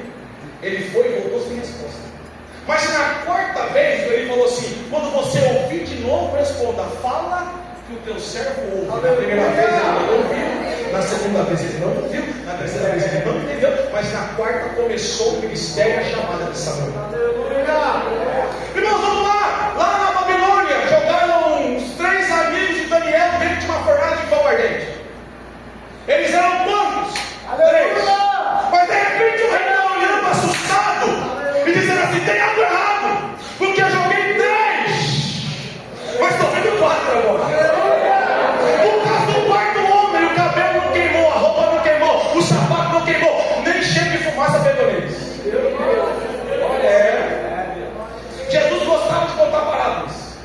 Ele foi e voltou sem resposta. Mas na 4ª vez ele falou assim: quando você ouvir de novo, responda: fala que o teu servo ouve. Na primeira vez ele não ouviu, na segunda vez ele não ouviu, na terceira vez ele não entendeu, mas na 4ª começou o ministério e a chamada de Samuel. Irmãos, vamos lá! Lá na Babilônia jogaram uns 3 amigos de Daniel dentro de uma fornalha de fogo ardente. Eles eram quantos? 3. Mas de repente o rei está olhando assustado e dizendo assim: tem algo errado, porque eu joguei 3, mas estou vendo 4 agora. Por causa do 4º homem, o cabelo não queimou, a roupa não queimou, o sapato não queimou, nem cheiro de fumaça pegou neles. Jesus gostava de contar parábolas.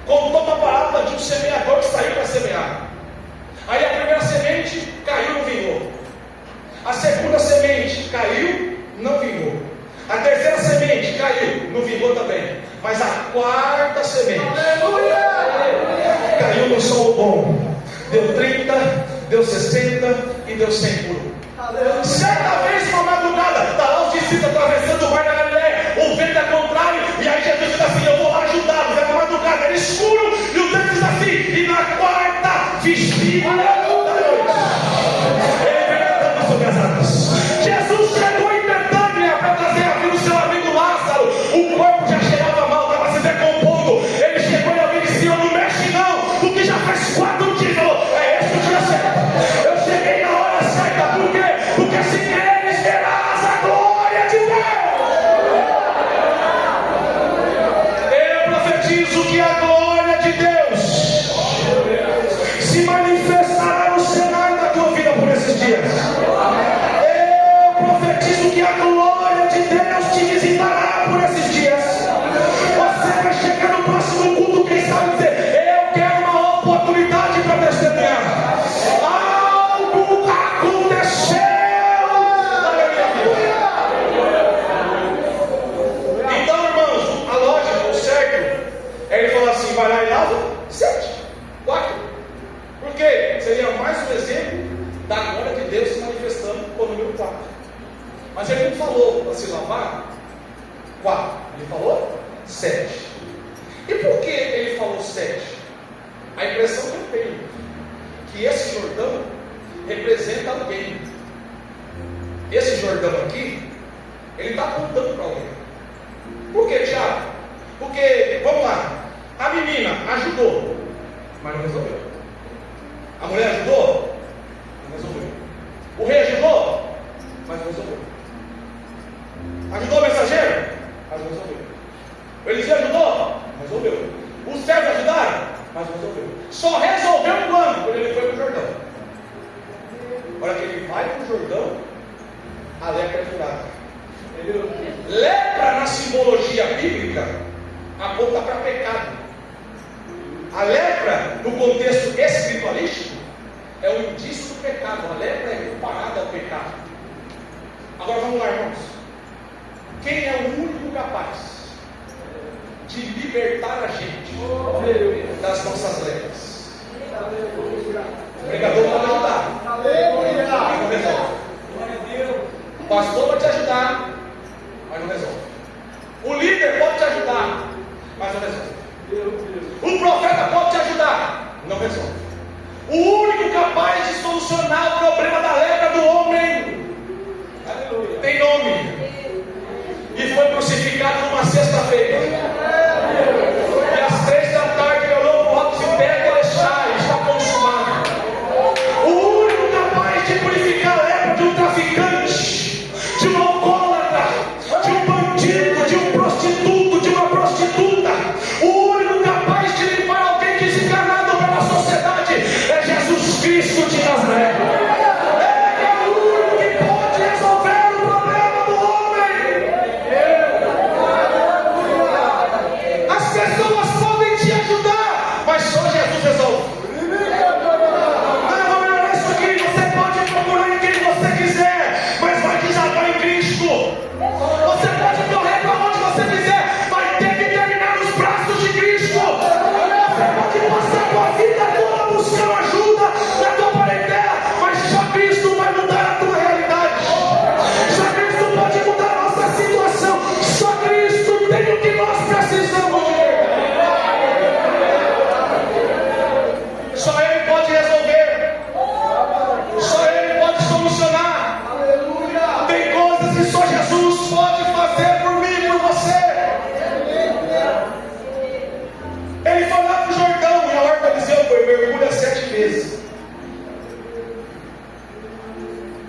Contou uma parábola de um semeador que saiu para semear. Aí a primeira semente caiu, não vingou. A segunda semente caiu, não vingou. A terceira semente caiu, não vingou também. Mas a 4ª semente caiu no solo bom. Deu 30, deu 60 e deu 100 por 1. Certa vez, uma madrugada, está lá os discípulos atravessando o mar da Galileia. O vento é contrário. E aí Jesus diz assim: eu vou lá ajudá-los. É uma madrugada, era escuro. E o vento diz assim: e na 4ª vigília da noite, ele vem andando sobre as águas. Jesus chegou em Betânia para trazer a vida do seu amigo Lázaro. O corpo já cheirava mal, estava se decompondo. Ele chegou e alguém disse: não mexe não, porque já faz 4 dias. Falou: é esse o dia certo. Eu cheguei na hora certa. Por quê? Porque se creres verás a glória de Deus. Eu profetizo que a glória de Deus se manifestará no cenário da tua vida por esses dias. Eu profetizo que a glória de Deus te visitará por esses dias. Você vai chegar no próximo culto, quem sabe dizer: eu quero uma oportunidade para testemunhar. Algo aconteceu na minha vida. Então, irmãos, a lógica, o certo é ele falar assim: vai lá e lava 7, 4. Por quê? Seria mais um exemplo da glória de Deus se manifestando com o número 4. Mas ele não falou para se lavar 4, ele falou 7. E por que ele falou 7? A impressão que eu tenho que esse Jordão representa alguém. Esse Jordão aqui, ele está apontando para alguém. Por que, Tiago? Porque, vamos lá, a menina ajudou, mas não resolveu. A mulher ajudou, não resolveu. O rei ajudou, mas não resolveu. Ajudou o mensageiro, mas não resolveu. O Eliseu ajudou, não resolveu. Os servos ajudaram, mas não resolveu. Só resolveu quando? Quando ele foi para o Jordão. Agora que ele vai para o Jordão, a lepra é curada. Lepra, na simbologia bíblica, aponta para pecado. A lepra, no contexto espiritualístico, é um indício do pecado. A lepra é comparada ao pecado. Agora vamos lá, irmãos. Quem é o único capaz de libertar a gente das nossas lepras? O pregador pode ajudar. O pastor vai te ajudar.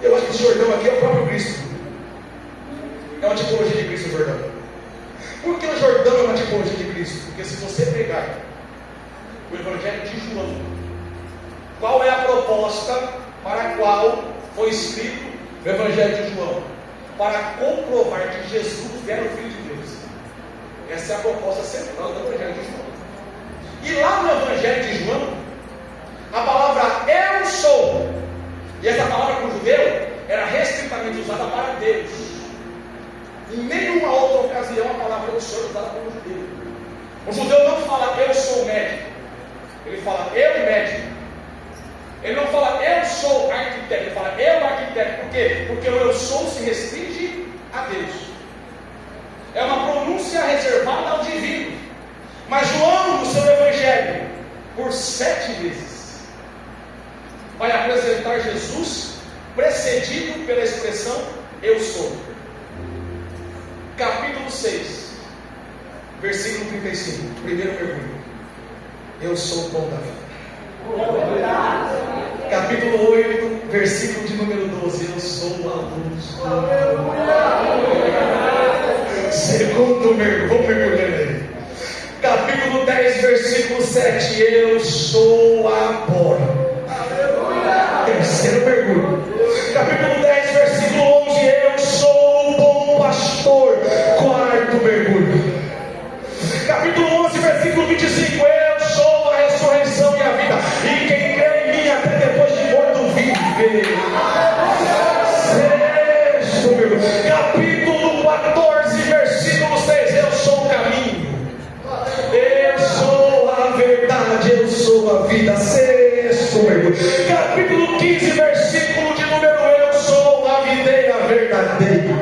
Eu acho que esse Jordão aqui é o próprio Cristo. É uma tipologia de Cristo, o Jordão. Por que o Jordão é uma tipologia de Cristo? Porque se você pegar o Evangelho de João, qual é a proposta para a qual foi escrito o Evangelho de João? Para comprovar que Jesus era o Filho de Deus. Essa é a proposta central do Evangelho de João. E lá no Evangelho de João, a palavra eu sou, e essa palavra para o judeu era restritamente usada para Deus. Em nenhuma outra ocasião a palavra eu sou é usada para o judeu. O judeu não fala eu sou médico, ele fala eu médico. Ele não fala eu sou arquiteto, ele fala eu arquiteto. Por quê? Porque o eu sou se restringe a Deus. É uma pronúncia reservada ao divino. Mas João, no seu Evangelho, por 7 vezes, vai apresentar Jesus precedido pela expressão eu sou. Capítulo 6, versículo 35, primeiro mergulho. Eu sou o pão da vida. Capítulo 8, versículo de número 12. Eu sou a luz. Segundo mergulho, vamos mergulhar nele. Capítulo 10, versículo 7. Eu sou a porta. Terceiro mergulho. Capítulo 10, versículo 11. Eu sou o bom pastor. Quarto mergulho. Capítulo 11, versículo 25. Eu sou a ressurreição e a vida. E quem crê em mim até depois de morto vive. Sexto mergulho. Capítulo 14, versículo 6. Eu sou o caminho. Eu sou a verdade. Eu sou a vida. Sexto mergulho. Capítulo 15, versículo de número. Eu sou a videira verdadeira.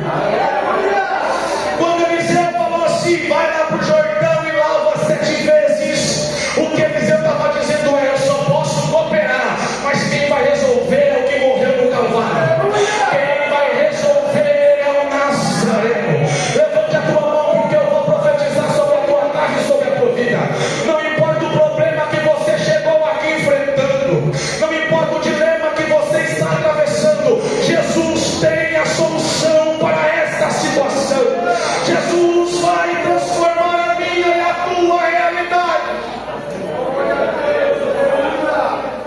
Quando Eliseu falou assim, vai lá para o Jordão e lava 7 vezes, o que Eliseu estava dizendo é, eu só posso cooperar, mas quem vai resolver é o que morreu no Calvário. Quem vai resolver é o Nazareno. Levante a tua mão, porque eu vou profetizar sobre a tua casa e sobre a tua vida. Não importa o problema que você chegou aqui enfrentando, não importa o dilema que você está atravessando, Jesus tem a solução para esta situação. Jesus vai transformar a minha e a tua realidade.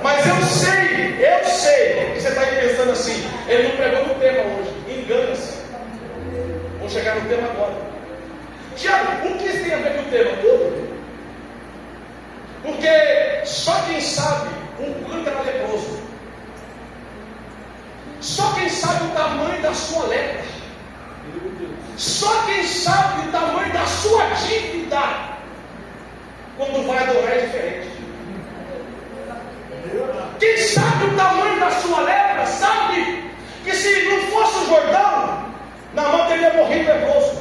Mas eu sei que você está aí pensando assim, ele não pregou no tema hoje, engana-se. Vou chegar no tema agora. Tiago, o que isso tem a ver com o tema? Tudo. Porque só quem sabe o quanto era leproso, só quem sabe o tamanho da sua lepra, só quem sabe o tamanho da sua dívida, quando vai adorar é diferente. Quem sabe o tamanho da sua lepra, sabe que se não fosse o Jordão, Naamã teria morrido leproso.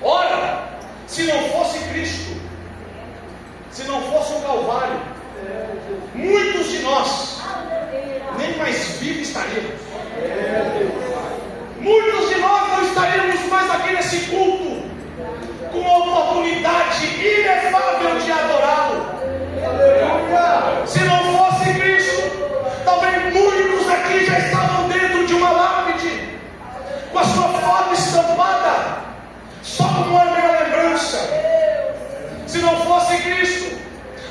Ora, se não fosse Cristo, se não fosse o Calvário, muitos de nós nem mais vivos estaríamos. Muitos de nós não estaríamos mais aqui nesse culto, com a oportunidade inefável de adorá-lo. Se não fosse Cristo, talvez muitos aqui já estavam dentro de uma lápide, com a sua foto estampada, só como uma mera lembrança. Se não fosse Cristo,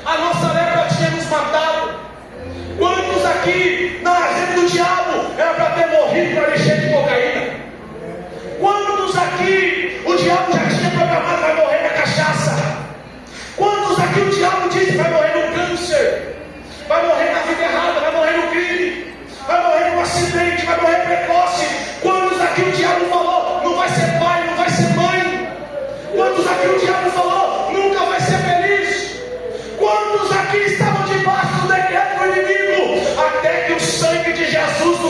a nossa lepra tinha nos matado. Quantos aqui na agenda do diabo era para ter morrido para mexer de cocaína? Quantos aqui o diabo já tinha programado vai morrer na cachaça? Quantos aqui o diabo disse vai morrer no câncer, vai morrer na vida errada, vai morrer no crime, vai morrer no acidente, vai morrer precoce? Quantos aqui o diabo falou não vai ser pai, não vai ser mãe? Quantos aqui o diabo falou nunca vai ser feliz? Quantos aqui estavam debaixo do decreto do inimigo até que o sangue de Jesus nos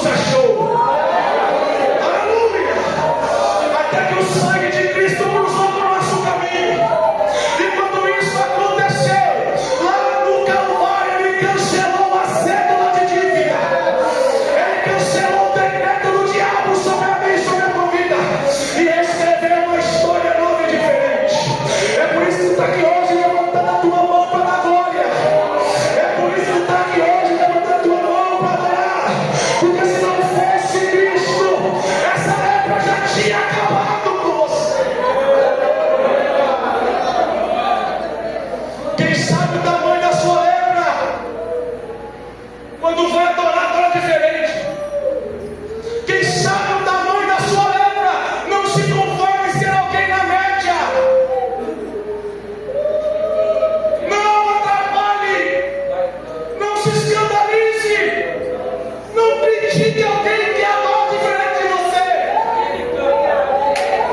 permitir que alguém que adora diferente de você.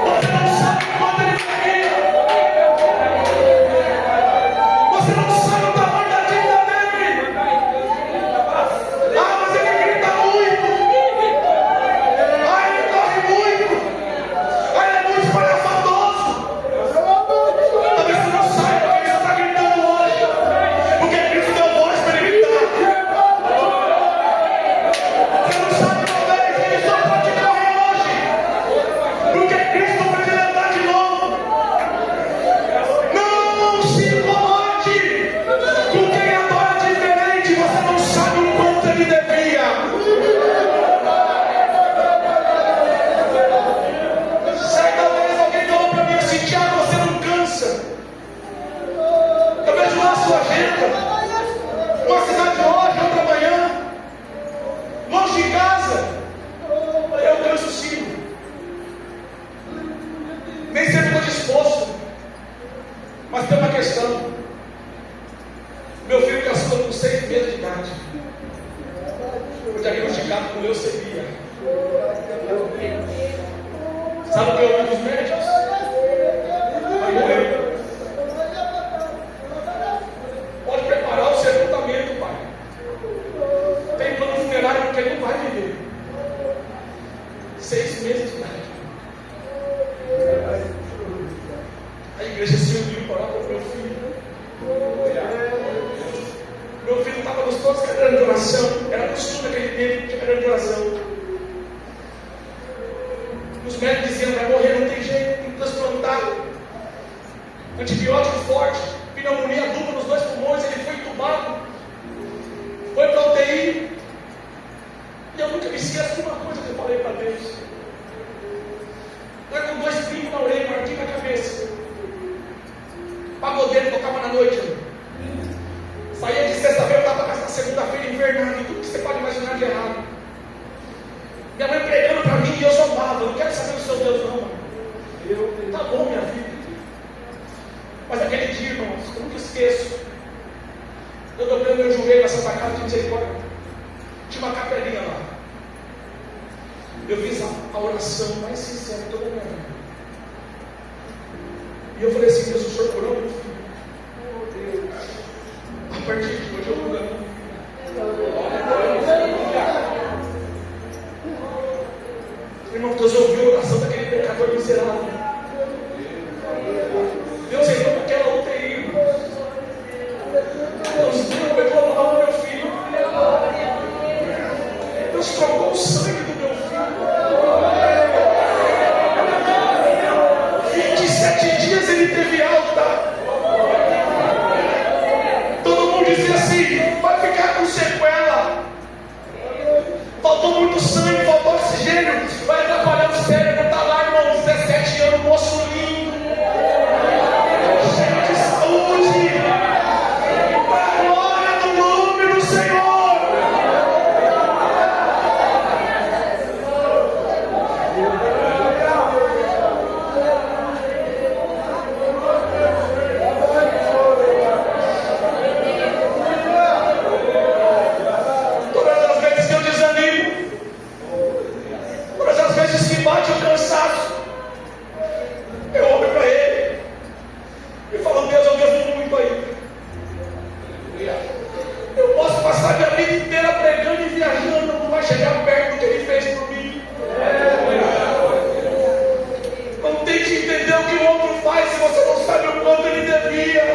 Você não sabe quando ele termina. Você não sabe o tamanho da dívida dele. Ah, mas ele grita muito. Ah, ele corre muito. Ah, ele é muito espalhafatoso. Talvez você não saiba porque ele está gritando hoje. Porque Cristo deu voz para ele gritar. Você não sabe talvez que ele só pode correr hoje. Porque Cristo vai te levantar de novo. Não se incomode com quem adora diferente. Você não sabe o quanto ele devia. Certa vez alguém falou para mim assim: Tiago, você não cansa. Eu vejo lá a sua agenda. Uma cidade hoje, outra amanhã. Longe de casa. Eu canso sim. Nem sempre estou disposto. Mas tem uma questão. Meu filho caçula com 6 meses de idade. Foi diagnosticado com leucemia. Sabe o que eu ouvi dos médicos? Vai morrer. Pode preparar o sepultamento, pai. Tem plano funerário porque ele não vai viver. 6 meses de idade. A igreja se uniu para orar para o meu filho. Meu filho estava nos todos cadernos de oração. Era costume naquele tempo de caderno de oração. Os médicos diziam: vai morrer, não tem jeito, tem que transplantar. Antibiótico forte, pneumonia dupla nos 2 pulmões. Ele foi entubado, foi para a UTI. E eu nunca me esqueço de uma coisa que eu falei para Deus. Eu com 2 pingos na orelha, marquinho na cabeça. Pagodeiro tocava na noite. Saía de sexta-feira, eu estava na segunda-feira invernando, tudo que você pode imaginar de errado. Minha mãe pregando para mim e eu zombava. Eu não quero saber do seu Deus, não, mano. Tá bom, minha vida. Mas aquele dia, irmãos, eu nunca esqueço. Eu dobrei o meu joelho na Santa Casa de Misericórdia. Tinha uma capelinha lá. Eu fiz a oração mais sincera de toda a minha vida. E eu falei assim: Deus, o Senhor curou meu filho. A partir de hoje eu amo. Irmão, Deus ouviu a oração daquele pecador miserável. Deus entrou naquela UTI. Deus pegou a mão do meu filho. Deus trocou o sangue do meu filho. 27 dias ele teve alta. Todo mundo dizia assim: vai ficar com sequela. Faltou muito sangue, faltou oxigênio. Vai atrapalhar o cérebro. Está lá, irmão, 17 anos, moço lindo. Cheio de saúde. Para a glória do nome do Senhor. Todas as vezes que eu desanimo, todas as vezes que bate o cansaço, eu olho para Ele e falo: Deus, eu devo muito ainda. Eu posso passar minha vida inteira pregando e viajando, não vai chegar perto do que Ele fez por mim. Não tente entender o que o outro faz se você não sabe o quanto ele devia.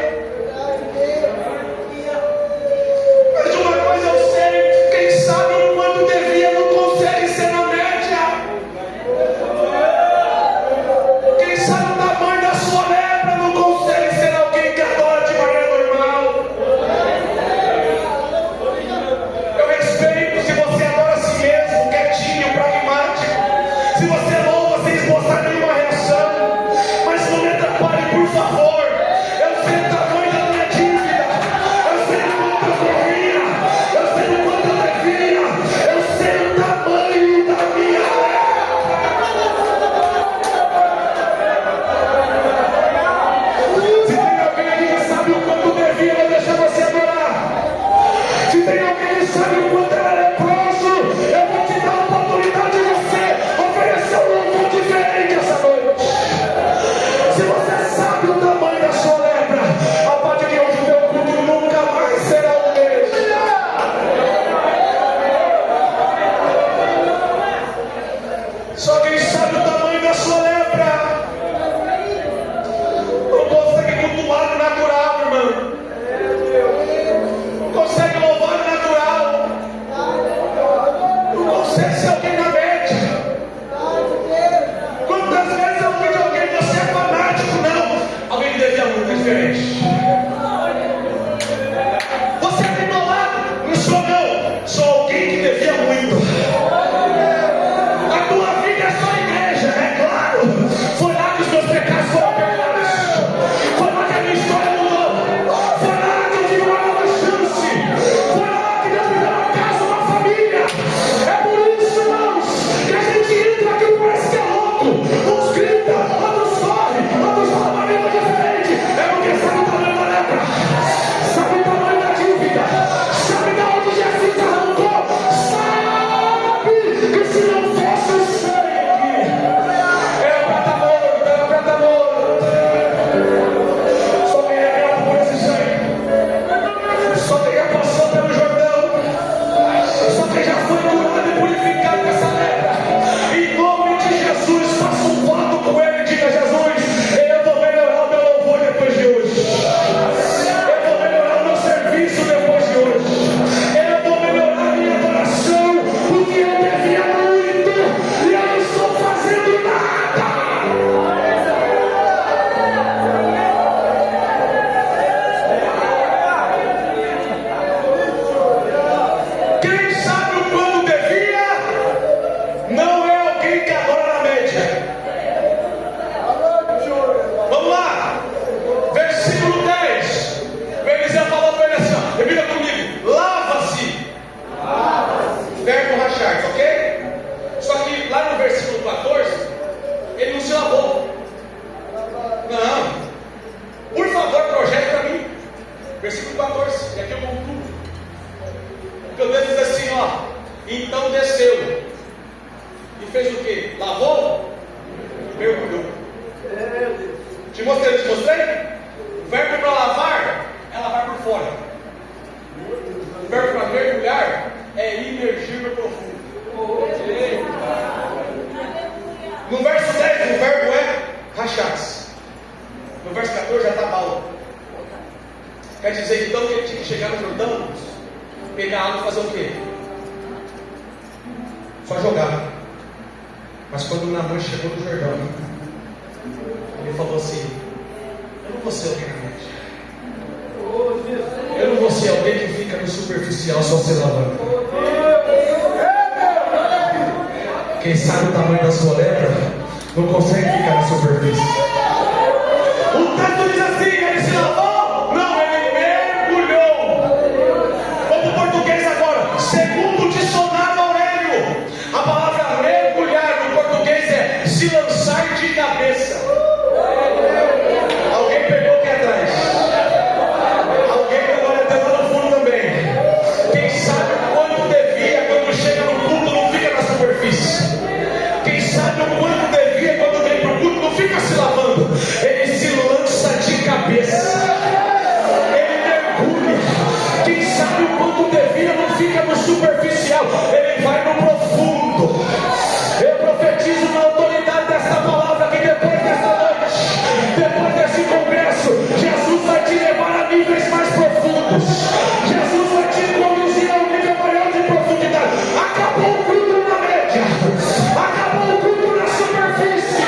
Mas de uma coisa eu sei: quem sabe o quanto devia não consegue ser na média. Quem sabe o tamanho da sua lepra não consegue ser alguém que adora de maneira normal. Eu respeito se você adora a si mesmo. você ser alguém na média. Quantas vezes eu vi de alguém, você é fanático? Não. Alguém que devia muito é diferente. Você é isolado? Não sou não. Sou alguém que devia muito. A tua vida é só igreja, é claro. Foi lá que os meus pecados foram perdoados. Foi lá que a minha história mudou. Foi lá que eu tive uma nova chance. Foi lá que Deus me deu uma casa, uma família. É por isso, irmãos, que a gente entra aqui e parece que é louco. Uns gritam, outros correm, outros falam uma língua diferente. É porque sabe o tamanho da lepra, sabe o tamanho da dívida, sabe de onde Jesus arrancou, sabe que se não fosse o sangue, é o prata morto, é o prata morto. Só quem é real por esse sangue, só quem já passou pelo Jordão, só quem já foi curado e purificado dessa lepra. Em nome de Jesus, faça um voto com ele e diga: Jesus, eu vou melhorar o meu louvor depois de hoje. Eu vou melhorar o meu serviço depois de hoje. Eu vou melhorar a minha adoração, porque eu devia muito e eu não estou fazendo nada. Quem sabe o quando devia, não é alguém que adora na média. Vamos lá, versículo 10. Eliseu falou para ele assim: ó, repita comigo: lava-se. Verbo rachar, ok? Só que lá no versículo 14, ele não se lavou. Não, por favor, projete para mim. Versículo 14, e aqui eu concluo. Porque o Deus diz assim: ó, então desceu e fez o que? Lavou? Mergulhou. Te mostrei? O verbo para lavar é lavar por fora. O verbo para mergulhar é imergir no profundo. No verso 10 o verbo é rachar-se. No verso 14 já está Paulo. Quer dizer então que ele tinha que chegar no Jordão, pegar água e fazer o quê? Só jogar. Mas quando o Naamã chegou no Jordão, ele falou assim: eu não vou ser alguém na média. Eu não vou ser alguém que fica no superficial só se lavando. Quem sabe o tamanho da sua lepra não consegue ficar na superfície. O texto diz assim: ele se lavou? Não, ele mergulhou. Vamos para o português agora. Segundo o dicionário Aurélio, a palavra mergulhar no português é se lançar de cabeça. Alguém pegou aqui atrás? Alguém pegou até lá no fundo também? Quem sabe o quanto devia, quando chega no culto, não fica na superfície. Quem sabe o quanto devia, quando vem para o culto, não fica se lavando. Ele se lança de cabeça. Ele mergulha. Quem sabe o quanto devia, não fica no superficial. Ele vai no profundo. Eu profetizo na autoridade dessa palavra que depois dessa noite, depois desse congresso, Jesus vai te levar a níveis mais profundos. Jesus vai te conduzir a um nível maior de profundidade. Acabou o culto na média. Acabou o culto na superfície.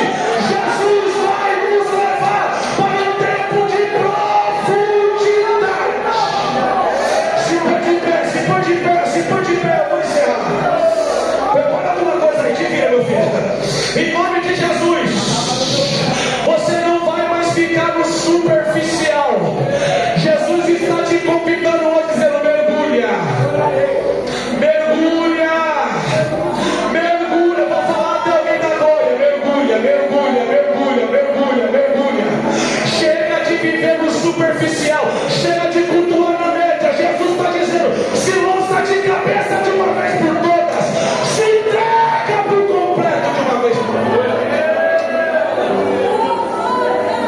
Jesus vai nos levar para um tempo de profundidade. Se põe de pé, se põe de pé, se põe de pé, eu vou encerrar. Prepara alguma coisa aí, te vira, meu filho. Em nome de Jesus, você não vai mais ficar no superficial. Jesus está te convidando hoje, dizendo: mergulha, mergulha, mergulha. Vou falar até alguém da glória: mergulha, mergulha, mergulha, mergulha, mergulha. Chega de viver no superficial, chega de cultuar na média. Jesus está dizendo: se lança de cabeça de uma vez por todas, se entrega por completo de uma vez por todas.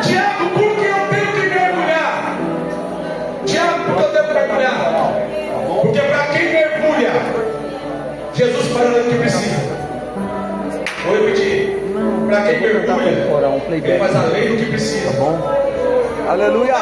Tiago, por que eu tenho que mergulhar? Tiago, por que eu tenho que mergulhar? Porque para quem mergulha, Jesus para o que precisa. Vou repetir: para quem mergulha, ele faz além do que precisa.
Aleluia.